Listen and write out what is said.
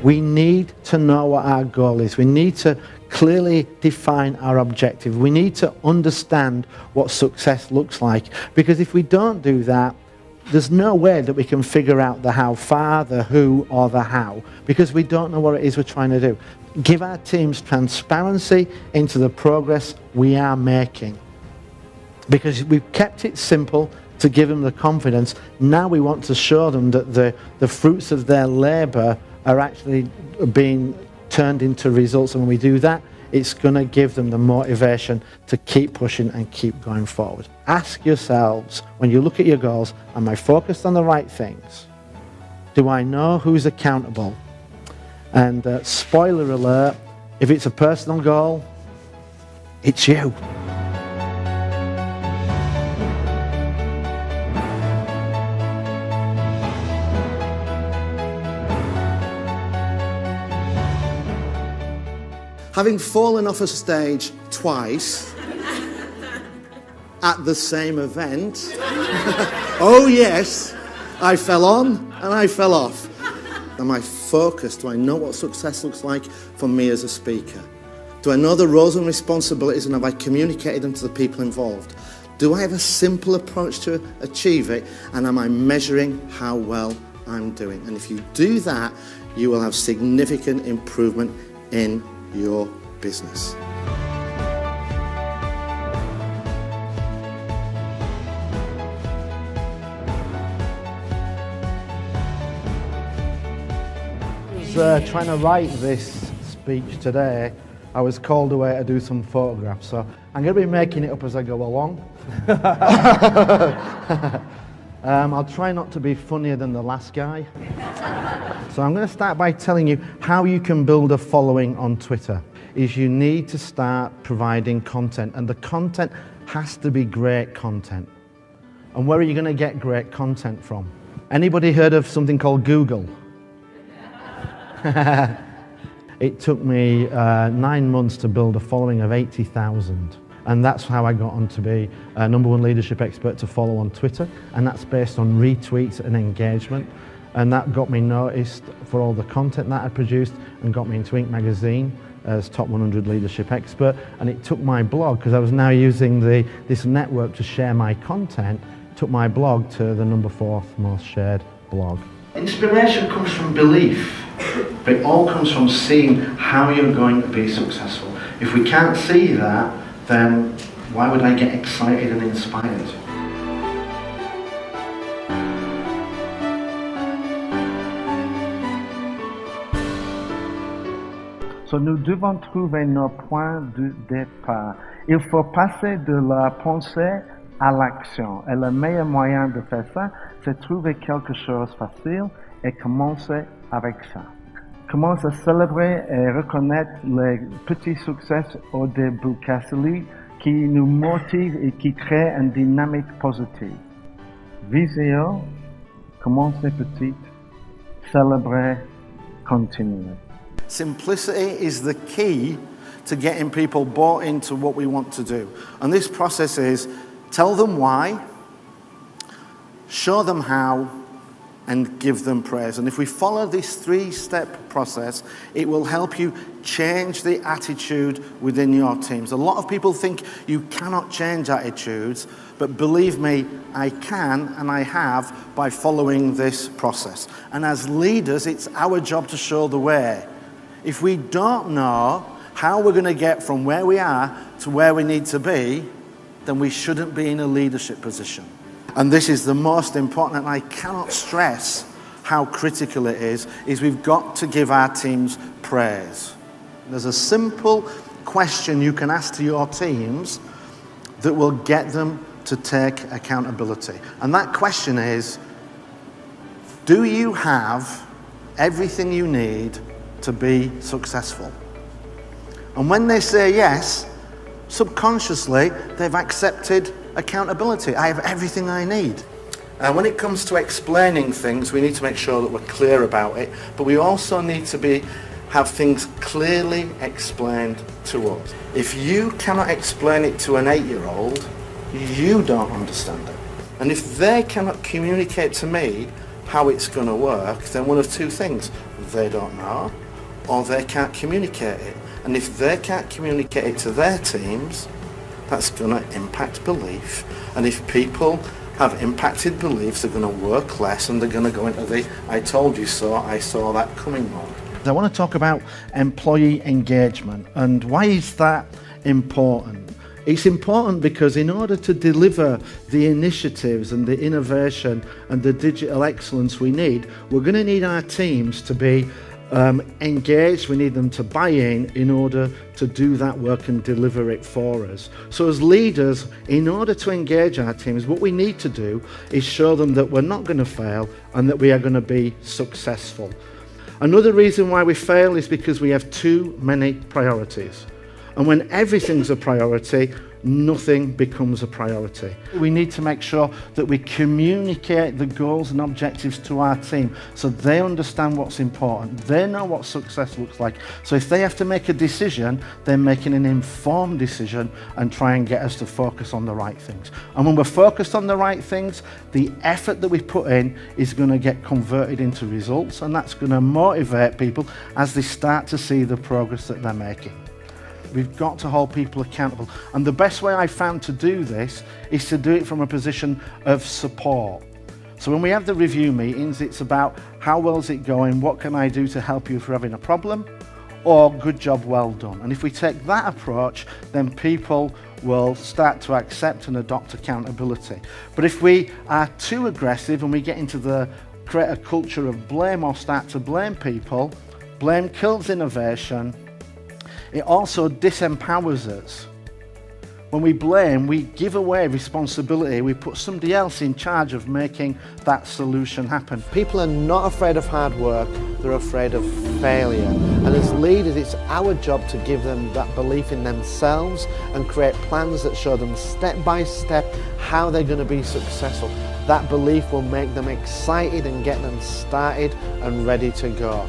We need to know what our goal is. We need to clearly define our objective. We need to understand what success looks like. Because if we don't do that, there's no way that we can figure out the how far, the who, or the how, because we don't know what it is we're trying to do. Give our teams transparency into the progress we are making. Because we've kept it simple to give them the confidence. Now we want to show them that the fruits of their labor are actually being turned into results. And when we do that, it's going to give them the motivation to keep pushing and keep going forward. Ask yourselves, when you look at your goals, am I focused on the right things? Do I know who's accountable? And spoiler alert, if it's a personal goal, it's you. Having fallen off a stage twice at the same event, oh yes, I fell on and I fell off. Am I focused? Do I know what success looks like for me as a speaker? Do I know the roles and responsibilities, and have I communicated them to the people involved? Do I have a simple approach to achieve it, and am I measuring how well I'm doing? And if you do that, you will have significant improvement in your business. I was trying to write this speech today. I was called away to do some photographs, so I'm going to be making it up as I go along. I'll try not to be funnier than the last guy. So I'm going to start by telling you how you can build a following on Twitter. Is you need to start providing content, and the content has to be great content. And where are you going to get great content from? Anybody heard of something called Google? It took me 9 months to build a following of 80,000. And that's how I got on to be a #1 leadership expert to follow on Twitter. And that's based on retweets and engagement. And that got me noticed for all the content that I produced and got me into Inc. magazine as top 100 leadership expert. And it took my blog, because I was now using this network to share my content, took my blog to the #4 most shared blog. Inspiration comes from belief, but it all comes from seeing how you're going to be successful. If we can't see that, then why would I get excited and inspired? So nous devons trouver nos points de départ. Il faut passer de la pensée à l'action. Et le meilleur moyen de faire ça, c'est trouver quelque chose de facile et commencer avec ça. Commence à célébrer et reconnaître les petits succès au début, car celui qui nous motive et qui crée une dynamique positive. Visez haut, commencez petit, célébrez, continuez. Simplicity is the key to getting people bought into what we want to do. And this process is tell them why, show them how, and give them praise. And if we follow this 3-step process, it will help you change the attitude within your teams. A lot of people think you cannot change attitudes, but believe me, I can and I have by following this process. And as leaders, it's our job to show the way. If we don't know how we're going to get from where we are to where we need to be, then we shouldn't be in a leadership position. And this is the most important, and I cannot stress how critical it is we've got to give our teams praise. There's a simple question you can ask to your teams that will get them to take accountability. And that question is, do you have everything you need to be successful? And when they say yes, subconsciously they've accepted accountability. I have everything I need. And when it comes to explaining things, we need to make sure that we're clear about it, but we also need to have things clearly explained to us. If you cannot explain it to an 8-year-old, you don't understand it. And if they cannot communicate to me how it's going to work, then one of two things. they don't know, or they can't communicate it. And if they can't communicate it to their teams, that's going to impact belief. And if people have impacted beliefs, they're going to work less and they're going to go into the "I told you so, I saw that coming" mode. I want to talk about employee engagement, and why is that important? It's important because in order to deliver the initiatives and the innovation and the digital excellence we need, we're going to need our teams to be engaged. We need them to buy in order to do that work and deliver it for us. So as leaders, in order to engage our teams, what we need to do is show them that we're not going to fail and that we are going to be successful. Another reason why we fail is because we have too many priorities. And when everything's a priority, nothing becomes a priority. We need to make sure that we communicate the goals and objectives to our team so they understand what's important. They know what success looks like. So if they have to make a decision, they're making an informed decision and try and get us to focus on the right things. And when we're focused on the right things, the effort that we put in is going to get converted into results, and that's going to motivate people as they start to see the progress that they're making. We've got to hold people accountable. And the best way I've found to do this is to do it from a position of support. So when we have the review meetings, it's about how well is it going, what can I do to help you if you're having a problem, or good job, well done. And if we take that approach, then people will start to accept and adopt accountability. But if we are too aggressive and we get into create a culture of blame or start to blame people, blame kills innovation. It also disempowers us. When we blame, we give away responsibility. We put somebody else in charge of making that solution happen. People are not afraid of hard work, they're afraid of failure. And as leaders, it's our job to give them that belief in themselves and create plans that show them step by step how they're going to be successful. That belief will make them excited and get them started and ready to go.